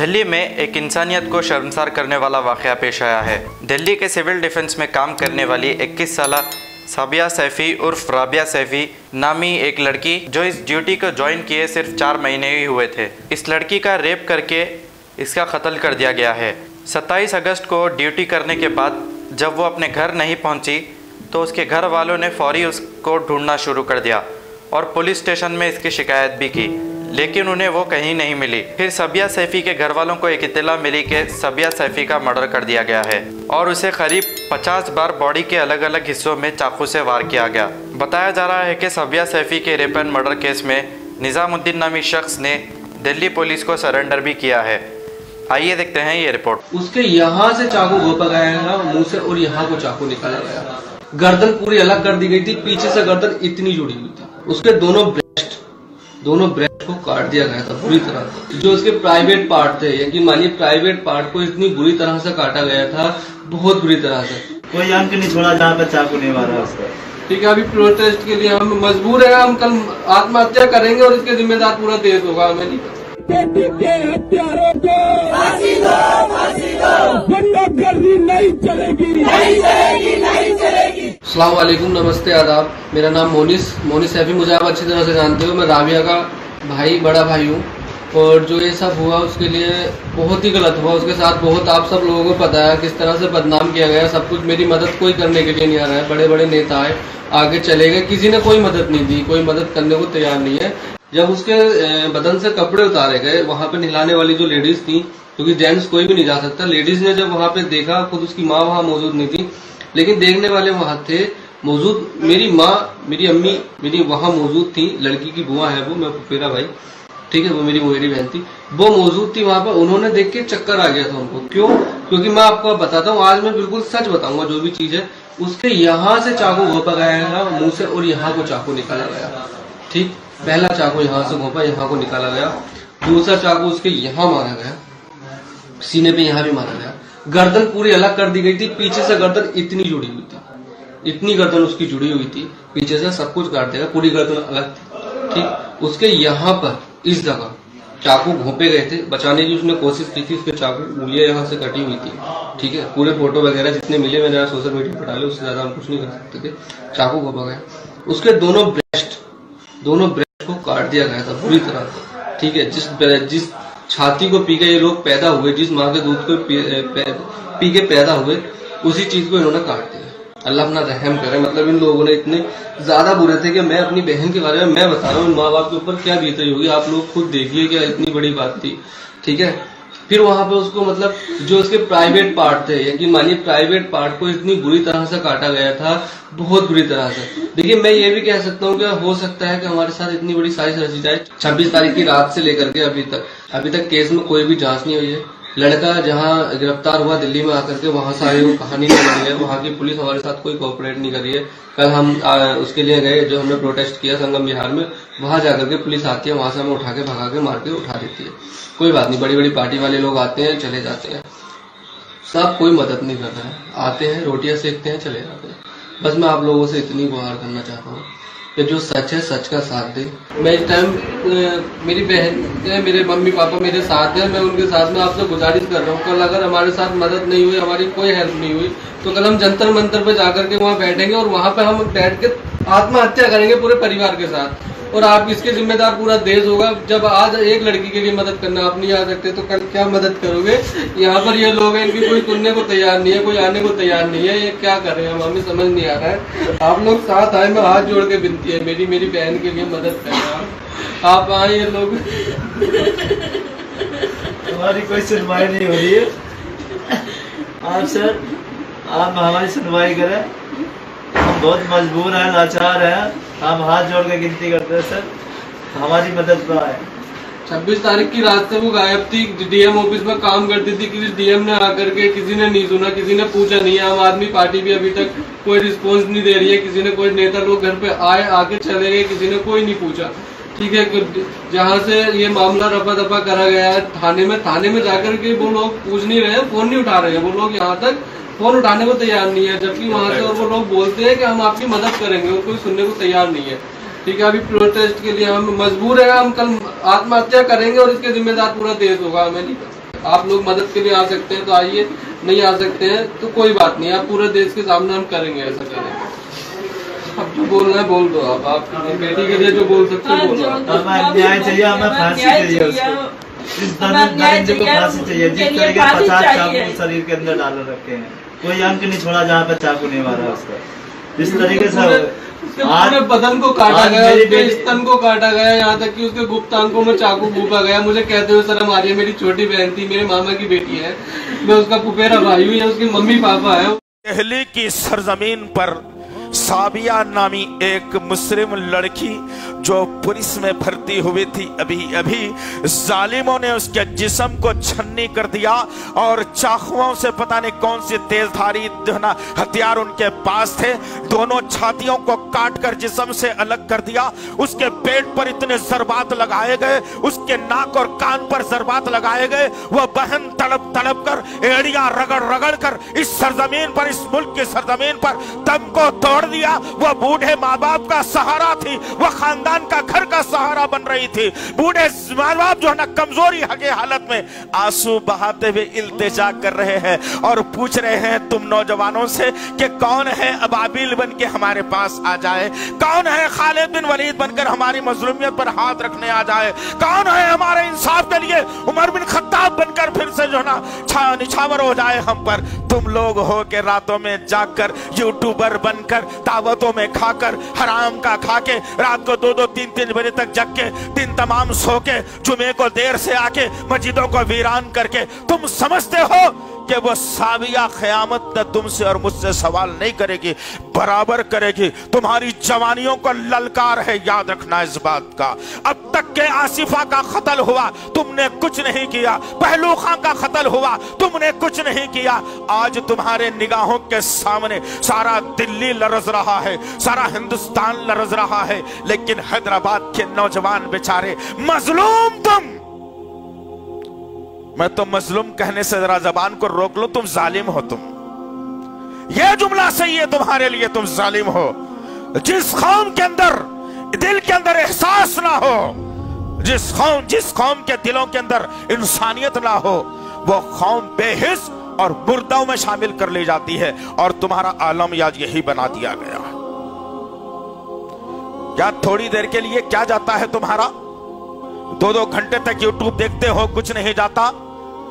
दिल्ली में एक इंसानियत को शर्मसार करने वाला वाक़या पेश आया है। दिल्ली के सिविल डिफेंस में काम करने वाली 21 साल साबिया सैफ़ी उर्फ राबिया सैफ़ी नामी एक लड़की जो इस ड्यूटी को ज्वाइन किए सिर्फ 4 महीने ही हुए थे, इस लड़की का रेप करके इसका कत्ल कर दिया गया है। 27 अगस्त को ड्यूटी करने के बाद जब वो अपने घर नहीं पहुंची तो उसके घर वालों ने फौरी उसको ढूंढना शुरू कर दिया और पुलिस स्टेशन में इसकी शिकायत भी की, लेकिन उन्हें वो कहीं नहीं मिली। फिर साबिया सैफ़ी के घर वालों को एक इत्तला मिली कि साबिया सैफ़ी का मर्डर कर दिया गया है और उसे करीब 50 बार बॉडी के अलग अलग हिस्सों में चाकू से वार किया गया। बताया जा रहा है कि साबिया सैफ़ी के रेप एंड मर्डर केस में निज़ामुद्दीन नामी शख्स ने दिल्ली पुलिस को सरेंडर भी किया है। आइए देखते हैं ये रिपोर्ट। उसके यहाँ से चाकू घोंपा गया था मुंह से और यहाँ को चाकू निकाला गया। गर्दन पूरी अलग कर दी गई थी, पीछे से गर्दन इतनी जुड़ी हुई थी। उसके दोनों ब्रेस्ट को काट दिया गया था बुरी तरह। जो उसके प्राइवेट पार्ट थे, यकीन मानिए प्राइवेट पार्ट को इतनी बुरी तरह से काटा गया था, बहुत बुरी तरह से। कोई अंक नहीं छोड़ा जहाँ पे चाकू नहीं मारा उसका। ठीक है, अभी प्रोटेस्ट के लिए हम मजबूर है। हम कल आत्महत्या करेंगे और इसके जिम्मेदार पूरा देश होगा। हमें नहीं हत्यारों को फांसी दो, फांसी दो। गुंडागर्दी नहीं चलेगी, नहीं चलेगी, नहीं चलेगी। अस्सलाम वालेकुम, नमस्ते, आदाब। मेरा नाम मोनिस सैफी, मुझे आप अच्छी तरह से जानते हो। मैं राबिया का भाई, बड़ा भाई हूँ। और जो ये सब हुआ उसके लिए बहुत ही गलत हुआ उसके साथ। बहुत आप सब लोगों को पता है किस तरह से बदनाम किया गया सब कुछ। मेरी मदद कोई करने के लिए नहीं आ रहा है। बड़े बड़े नेता आए, आगे चले गए, किसी ने कोई मदद नहीं दी, कोई मदद करने को तैयार नहीं है। जब उसके बदन से कपड़े उतारे गए, वहां पे नहलाने वाली जो लेडीज थी, क्योंकि जेंट्स कोई भी नहीं जा सकता, लेडीज ने जब वहां पे देखा, खुद उसकी माँ वहां मौजूद नहीं थी, लेकिन देखने वाले वहां थे मौजूद। मेरी माँ, मेरी अम्मी मेरी वहां मौजूद थी। लड़की की बुआ है वो, मैं फुफेरा भाई, ठीक है, वो मेरी मोहरी बहन थी, वो मौजूद थी वहां पर। उन्होंने देख के चक्कर आ गया था उनको। क्यों? क्योंकि मैं आपको बताता हूँ, आज मैं बिल्कुल सच बताऊंगा जो भी चीज है। उसके यहाँ से चाकू घोंपा गया था मुंह से और यहाँ को चाकू निकाला गया। ठीक, पहला चाकू यहाँ से घोंपा, यहाँ को निकाला गया। दूसरा चाकू उसके यहाँ मारा गया, सीने पे यहाँ भी मारा गया। गर्दन पूरी अलग कर दी गई थी, पीछे से गर्दन इतनी जुड़ी हुई थी, इतनी गर्दन उसकी जुड़ी हुई थी, पीछे से सब कुछ काट देगा, पूरी गर्दन अलग थी। ठीक, उसके यहाँ पर इस जगह चाकू घोंपे गए थे। बचाने की उसने कोशिश की थी, उसके चाकू उंगलियां यहाँ से कटी हुई थी। ठीक है, पूरे फोटो वगैरह जितने मिले मैंने सोशल मीडिया पर डाले, उससे ज्यादा हम कुछ नहीं कर सकते थे। चाकू घोंपा गया। उसके दोनों ब्रेस्ट को काट दिया गया था बुरी तरह से। ठीक है, जिस छाती को पी के ये लोग पैदा हुए, जिस माँ के दूध को पी के पैदा हुए, उसी चीज को इन्होंने काट दिया। अल्लाह अपना रहम करे। मतलब इन लोगों ने इतने ज्यादा बुरे थे कि मैं अपनी बहन के बारे में मैं बता रहा हूँ, माँ बाप के ऊपर क्या बीत रही होगी आप लोग खुद देखिए, क्या इतनी बड़ी बात थी। ठीक है, फिर वहां पे उसको मतलब जो उसके प्राइवेट पार्ट थे, यकीन मानिए प्राइवेट पार्ट को इतनी बुरी तरह से काटा गया था, बहुत बुरी तरह से। देखिए, मैं ये भी कह सकता हूँ कि हो सकता है कि हमारे साथ इतनी बड़ी साजिश रची जाए। 26 तारीख की रात से लेकर के अभी तक केस में कोई भी जांच नहीं हुई है। लड़का जहां गिरफ्तार हुआ दिल्ली में आकर के, वहां से आए वो कहानी नहीं बनी है। वहां की पुलिस हमारे साथ कोई कोऑपरेट नहीं कर रही है। कल हम उसके लिए गए, जो हमने प्रोटेस्ट किया संगम बिहार में, वहां जाकर के पुलिस आती है, वहां से हमें उठा के भगा के मार के उठा देती है। कोई बात नहीं, बड़ी बड़ी पार्टी वाले लोग आते हैं चले जाते हैं, सब कोई मदद नहीं कर रहा है। आते हैं, रोटियां सेकते हैं, चले जाते हैं। बस मैं आप लोगों से इतनी गुहार करना चाहता हूँ कि जो सच है सच का साथ दे। मैं इस टाइम मेरी बहन है, मेरे मम्मी पापा मेरे साथ है, मैं उनके साथ में आपसे गुजारिश कर रहा हूँ, कल अगर हमारे साथ मदद नहीं हुई, हमारी कोई हेल्प नहीं हुई, तो कल हम जंतर मंतर पे जाकर के वहाँ बैठेंगे और वहाँ पे हम बैठ के आत्महत्या करेंगे पूरे परिवार के साथ। और आप इसके जिम्मेदार पूरा देश होगा। जब आज एक लड़की के लिए मदद करना आप नहीं आ सकते, तो कल क्या मदद करोगे? यहाँ पर ये लोग हैं, इनकी कोई सुनने को तैयार नहीं है, कोई आने को तैयार नहीं है। ये क्या कर रहे हैं हमें समझ नहीं आ रहा है। आप लोग साथ आए, मैं हाथ जोड़ के विनती है मेरी बहन के लिए मदद करें। आप आए, ये लोग हमारी कोई सुनवाई नहीं हो रही है। आप सर, आप हमारी सुनवाई करें, हम बहुत मजबूर हैं, लाचार हैं। हम हाथ जोड़ के गिनती करते हैं सर, हमारी मदद को आए। 26 तारीख की रात से वो गायब थी, डीएम ऑफिस में काम करती थी। किसी डीएम ने आकर के किसी ने नहीं सुना, किसी ने पूछा नहीं। आम आदमी पार्टी भी अभी तक कोई रिस्पॉन्स नहीं दे रही है। किसी ने, कोई नेता लोग घर पे आए, आके चले गए, किसी ने कोई नहीं पूछा। ठीक है, जहाँ से ये मामला रफा दफा करा गया है थाने में जाकर के वो लोग पूछ नहीं रहे हैं, फोन नहीं उठा रहे हैं। वो लोग यहाँ तक फोन उठाने को तैयार नहीं है, जबकि वहां से और वो लोग बोलते हैं कि हम आपकी मदद करेंगे, और कोई सुनने को तैयार नहीं है। ठीक है, अभी प्रोटेस्ट के लिए हम मजबूर है। हम कल आत्महत्या करेंगे और इसके जिम्मेदार पूरा देश होगा। हमें नहीं आप लोग मदद के लिए आ सकते हैं तो आइए, नहीं आ सकते हैं तो कोई बात नहीं, आप पूरे देश के सामने हम करेंगे, ऐसा करेंगे। अब जो बोलना है बोल दो, आप बेटी के लिए जो बोल सकते हो बोलो। हमें न्याय चाहिए, हमें फांसी चाहिए उसको, इस दरिंदे को फांसी चाहिए। जिस तरीके 50 चाकू शरीर के अंदर डाल रखे हैं, कोई अंक नहीं छोड़ा जहाँ पे चाकू नहीं मारा उसका। इस तरीके से आज बदन को काटा गया, उसके स्तन को काटा गया, यहाँ तक कि उसके गुप्त अंगों में चाकू फूका गया। मुझे कहते हुए शर्म आ रही है, मेरी छोटी बहन थी, मेरे मामा की बेटी है, मैं उसका फुफेरा भाई हूँ, या उसके मम्मी पापा है। दिल्ली की सरजमीन पर साबिया नामी एक मुस्लिम लड़की जो पुलिस में भर्ती हुई थी, अभी अभी जालिमों ने उसके जिस्म को छन्नी कर दिया और चाकुओं से पता नहीं कौन सी तेजधारी हथियार उनके पास थे, दोनों छातियों को काटकर जिस्म से अलग कर दिया। उसके पेट पर इतने जरबात लगाए गए, उसके नाक और कान पर जरबात लगाए गए। वह बहन तड़प तड़प कर, एड़ियां रगड़ रगड़ कर इस सरजमीन पर, इस मुल्क की सरजमीन पर दम को तोड़ दिया। वह बूढ़े माँ बाप का सहारा थी, वह खानदान का घर का सहारा बन रही थी। बूढ़े माँ बाप जो है ना, कमजोरी के हालत में आंसू बहाते हुए इल्तिजा कर रहे हैं और पूछ रहे हैं तुम नौजवानों से कि कौन है अबाबिल बन के हमारे पास आ जाए, कौन है खालिद बिन वलीद बनकर हमारी मजलूमियत पर हाथ रखने आ जाए, कौन है हमारे इंसाफ के लिए उमर बिन खत्ताब बनकर फिर से जो है ना निछावर हो जाए हम पर। तुम लोग हो के रातों में जाकर यूट्यूबर बनकर, दावतों में खाकर, हराम का खाके, रात को 2-2, 3-3 बजे तक जग के, दिन तमाम सो के, जुमे को देर से आके, मस्जिदों को वीरान करके, तुम समझते हो कि वो साबिया क़यामत तक तुमसे और मुझसे सवाल नहीं करेगी, बराबर करेगी। तुम्हारी जवानियों को ललकार है, याद रखना इस बात का। अब तक के आसिफा का कत्ल हुआ, तुमने कुछ नहीं किया। पहलू खां का कत्ल हुआ, तुमने कुछ नहीं किया। आज तुम्हारे निगाहों के सामने सारा दिल्ली लरज रहा है, सारा हिंदुस्तान लरज रहा है, लेकिन हैदराबाद के नौजवान बेचारे मजलूम। मैं तो मजलूम कहने से जरा जबान को रोक लो, तुम जालिम हो। तुम ये जुमला सही है तुम्हारे लिए, तुम जालिम हो। जिस कौम के अंदर दिल के अंदर एहसास ना हो, जिस कौम के दिलों के अंदर इंसानियत ना हो, वो कौम बेहिस और मुर्दों में शामिल कर ली जाती है। और तुम्हारा आलम आज यही बना दिया गया। क्या थोड़ी देर के लिए क्या जाता है तुम्हारा? 2-2 घंटे तक यूट्यूब देखते हो, कुछ नहीं जाता।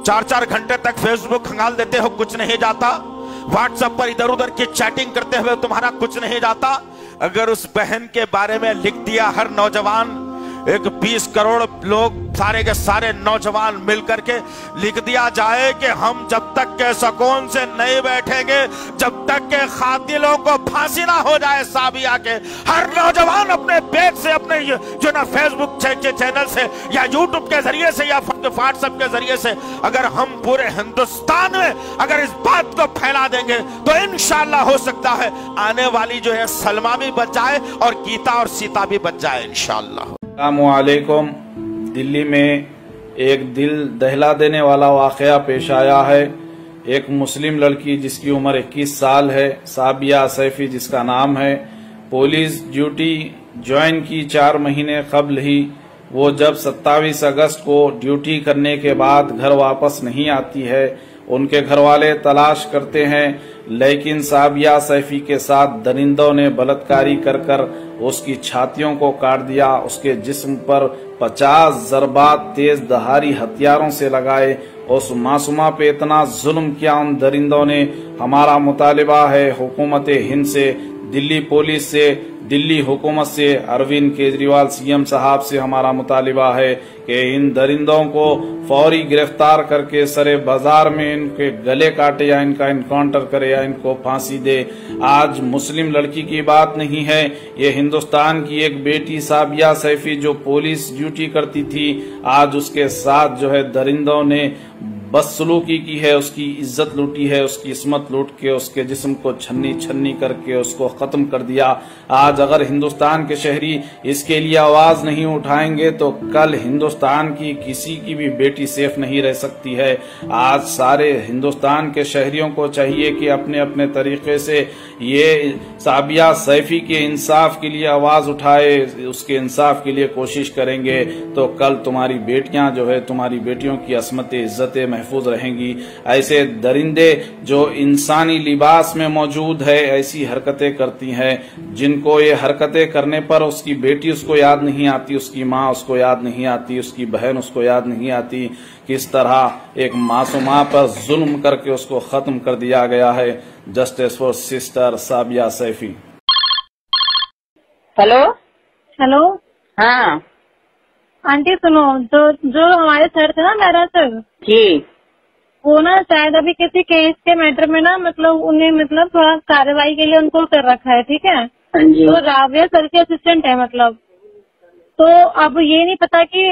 4-4 घंटे तक फेसबुक खंगाल देते हो, कुछ नहीं जाता। व्हाट्सएप पर इधर उधर की चैटिंग करते हुए तुम्हारा कुछ नहीं जाता। अगर उस बहन के बारे में लिख दिया हर नौजवान, एक 20 करोड़ लोग सारे के सारे नौजवान मिलकर के लिख दिया जाए कि हम जब तक के सुकून से नहीं बैठेंगे, जब तक के कातिलों को फांसी ना हो जाए साबिया के, हर नौजवान अपने पेज से, अपने जो ना फेसबुक चैनल से या यूट्यूब के जरिए से या व्हाट्सएप के जरिए से, अगर हम पूरे हिंदुस्तान में अगर इस बात को फैला देंगे तो इंशाअल्लाह हो सकता है आने वाली जो है सलमा भी बच जाए और गीता और सीता भी बच जाए इंशाअल्लाह। अस्सलामुअलैकुम। दिल्ली में एक दिल दहला देने वाला वाक़या पेश आया है। एक मुस्लिम लड़की जिसकी उम्र 21 साल है, साबिया सैफी जिसका नाम है, पुलिस ड्यूटी ज्वाइन की 4 महीने कबल ही। वो जब 27 अगस्त को ड्यूटी करने के बाद घर वापस नहीं आती है, उनके घर वाले तलाश करते हैं, लेकिन साबिया सैफी के साथ दरिंदों ने बलात्कारी कर उसकी छातियों को काट दिया। उसके जिस्म पर 50 ज़रबात तेज दहारी हथियारों से लगाए। उस मासूमा पे इतना जुल्म किया उन दरिंदों ने। हमारा मुतालिबा है हुकूमत हिंद से, दिल्ली पुलिस से, दिल्ली हुकूमत से, अरविंद केजरीवाल सीएम साहब से हमारा मुतालिबा है कि इन दरिंदों को फौरी गिरफ्तार करके सरे बाजार में इनके गले काटे या इनका इनकाउंटर करे या इनको फांसी दे। आज मुस्लिम लड़की की बात नहीं है, ये हिंदुस्तान की एक बेटी साबिया सैफी जो पुलिस ड्यूटी करती थी, आज उसके साथ जो है दरिंदों ने बदसलूकी की है, उसकी इज्जत लूटी है, उसकी इस्मत लूट के उसके जिस्म को छन्नी छन्नी करके उसको खत्म कर दिया। आज अगर हिंदुस्तान के शहरी इसके लिए आवाज नहीं उठाएंगे तो कल हिंदुस्तान की किसी की भी बेटी सेफ नहीं रह सकती है। आज सारे हिंदुस्तान के शहरियों को चाहिए कि अपने अपने तरीके से ये साबिया सैफी के इंसाफ के लिए आवाज उठाए, उसके इंसाफ के लिए कोशिश करेंगे तो कल तुम्हारी बेटियां जो है, तुम्हारी बेटियों की असमत इज्जत महफूज रहेंगी। ऐसे दरिंदे जो इंसानी लिबास में मौजूद है ऐसी हरकतें करती हैं, जिनको ये हरकतें करने पर उसकी बेटी उसको याद नहीं आती, उसकी माँ उसको याद नहीं आती, उसकी बहन उसको याद नहीं आती। किस तरह एक मासूमा पर जुल्म करके उसको खत्म कर दिया गया है। Justice for sister Sabiya Saifi. Hello hello हाँ आंटी सुनो, जो हमारे सर थे ना, मेरा सर जी, वो ना शायद अभी किसी केस के मैटर में ना मतलब उन्हें मतलब थोड़ा कार्रवाई के लिए उनको कर रखा है, ठीक है। जी। तो राबिया सर के असिस्टेंट है मतलब, तो अब ये नहीं पता कि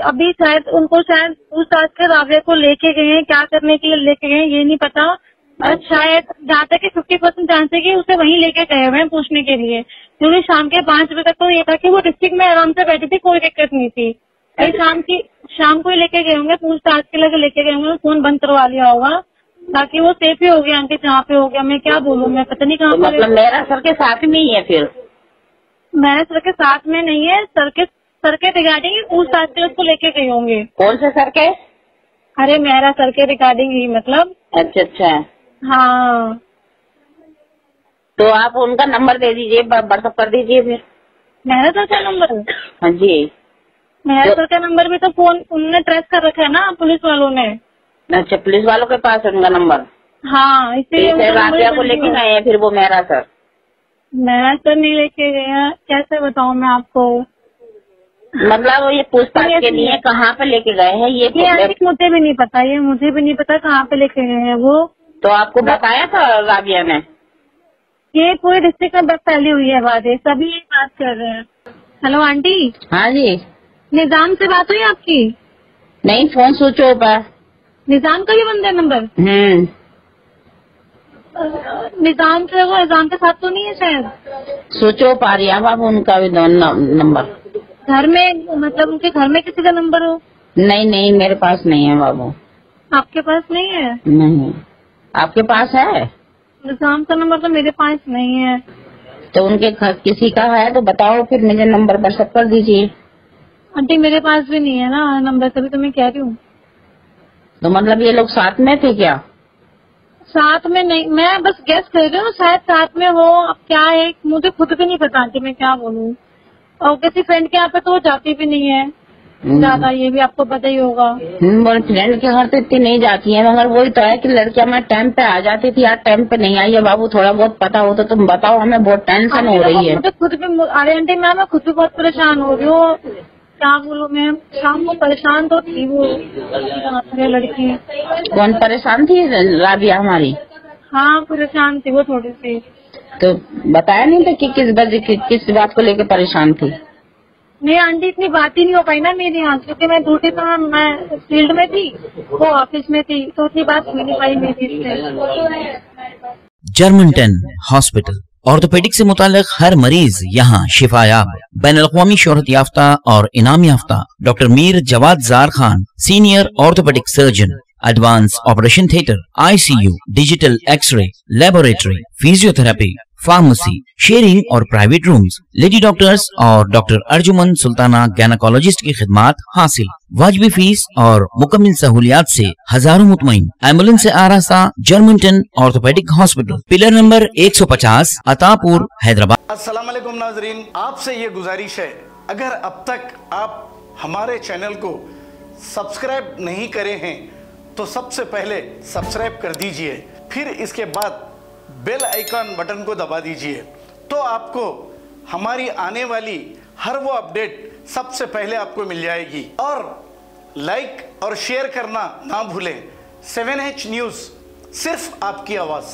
अभी शायद उनको शायद पूछताछ के राबिया को लेके गए हैं, क्या करने के लिए लेके गए हैं ये नहीं पता। और शायद जहाँ तक 50% चांस है कि उसे वहीं लेके गए हुए हैं पूछने के लिए, क्योंकि शाम के 5 बजे तक तो ये था कि वो डिस्ट्रिक्ट में आराम से बैठी थी, कोई दिक्कत नहीं थी। शाम को ही लेके गए होंगे, पूछताछ के लिए लेके गए होंगे, फोन बंद करवा लिया होगा ताकि वो सेफ ही हो गया। आंटी जहाँ पे हो गया, मैं क्या बोलूँ, मैं पता नहीं कहाँ तो मतलब मेरा सर के साथ में ही है फिर? मेरे सर के साथ में नहीं है, सर के रिगार्डिंग पूछताछ के उसको लेके गए होंगे। कौन से सर के? अरे मेरा सर के रिगार्डिंग ही मतलब। अच्छा हाँ, तो आप उनका नंबर दे दीजिए, व्हाट्सएप कर दीजिए फिर। मेरा सर का नंबर? हाँ जी। मेरा सर का नंबर भी तो फोन उन्होंने ट्रेस कर रखा है ना पुलिस वालों ने। अच्छा, पुलिस वालों के पास है उनका नंबर? हाँ, इसलिए राबिया को लेके गए हैं फिर वो मेरा सर? मेरा सर नहीं लेके गया, कैसे बताऊँ मैं आपको। मतलब ये पूछताछ के लिए कहाँ पे लेके गए हैं ये मुझे भी नहीं पता, ये मुझे भी नहीं पता कहाँ पे लेके गए हैं वो। तो आपको बताया था राबिया ने? ये पूरे डिस्ट्रिक्ट में बस फैली हुई है बात, है सभी ये बात कर रहे हैं। Hello aunty. हाँ जी। निजाम से बात हुई आपकी? नहीं, फोन स्विच ऑफ है। निजाम का भी बंद है नंबर? निजाम से वो निजाम के साथ तो नहीं है शायद? स्विच ऑफ आ रही है अब उनका भी नंबर। घर में मतलब उनके घर में किसी का नंबर हो? नहीं, मेरे पास नहीं है बाबू। आपके पास नहीं है? नहीं। आपके पास है? निजाम का नंबर तो मेरे पास नहीं है। तो उनके किसी का है तो बताओ, फिर मुझे नंबर व्हाट्सएप कर दीजिए। आंटी मेरे पास भी नहीं है ना नंबर, तभी तो मैं कह रही हूँ। तो मतलब ये लोग साथ में थे क्या? साथ में नहीं, मैं बस गेस कर रही हूँ शायद साथ में हो। अब क्या है मुझे खुद भी नहीं पता आंटी, मैं क्या बोलूँ। और किसी फ्रेंड के यहाँ पे तो जाती भी नहीं है ज्यादा, ये भी आपको पता ही होगा। फ्रेंड के घर तो इतनी नहीं जाती है, मगर वही तो है कि लड़कियां मैं टाइम पे आ जाती थी, यार टाइम पे नहीं आई है बाबू। थोड़ा बहुत पता हो तो तुम बताओ, हमें बहुत टेंशन हो रही है। मुझे खुद भी, अरे आंटी मैं खुद भी बहुत परेशान हो रही हूँ, क्या बोलूँ मैं। शाम को परेशान तो थी वो लड़की। कौन परेशान थी? राबिया हमारी? हाँ परेशान थी वो थोड़ी सी। तो बताया नहीं था कि किस बात को लेकर परेशान थी? नहीं आंटी इतनी बात ही नहीं हो पाई ना मेरे यहाँ, क्योंकि मैं दूसरी तरह मैं फील्ड में थी, वो ऑफिस में थी, तो उतनी बात हो नहीं पाई मेरी से। जर्मनटन हॉस्पिटल ऑर्थोपेडिक से मुताल्लिक हर मरीज यहाँ शिफायाब। बैनुल-अक़वामी शोहरत याफ्ता और इनाम याफ्ता doctor Mir Jawad Jar Khan, senior orthopaedic surgeon, advance operation theatre, ICU, digital x-ray, laboratory, physiotherapy, pharmacy, sharing और प्राइवेट रूम्स, लेडी डॉक्टर्स और डॉक्टर अर्जुमन सुल्ताना गैनाकोलॉजिस्ट की खिदमात हासिल। वाजिबी फीस और मुकम्मल सहूलियात से हजारों मुतमईन। एम्बुलेंस से आरास्ता Germanton orthopaedic hospital, pillar number 150, Attapur, Hyderabad. अस्सलाम वालेकुम नाजरीन, आपसे ये गुजारिश है, अगर अब तक आप हमारे चैनल को सब्सक्राइब नहीं करे हैं तो सबसे पहले सब्सक्राइब कर दीजिए, फिर इसके बाद बेल आइकन बटन को दबा दीजिए, तो आपको हमारी आने वाली हर वो अपडेट सबसे पहले आपको मिल जाएगी। और लाइक और शेयर करना ना भूलें। 7H न्यूज़, सिर्फ आपकी आवाज़।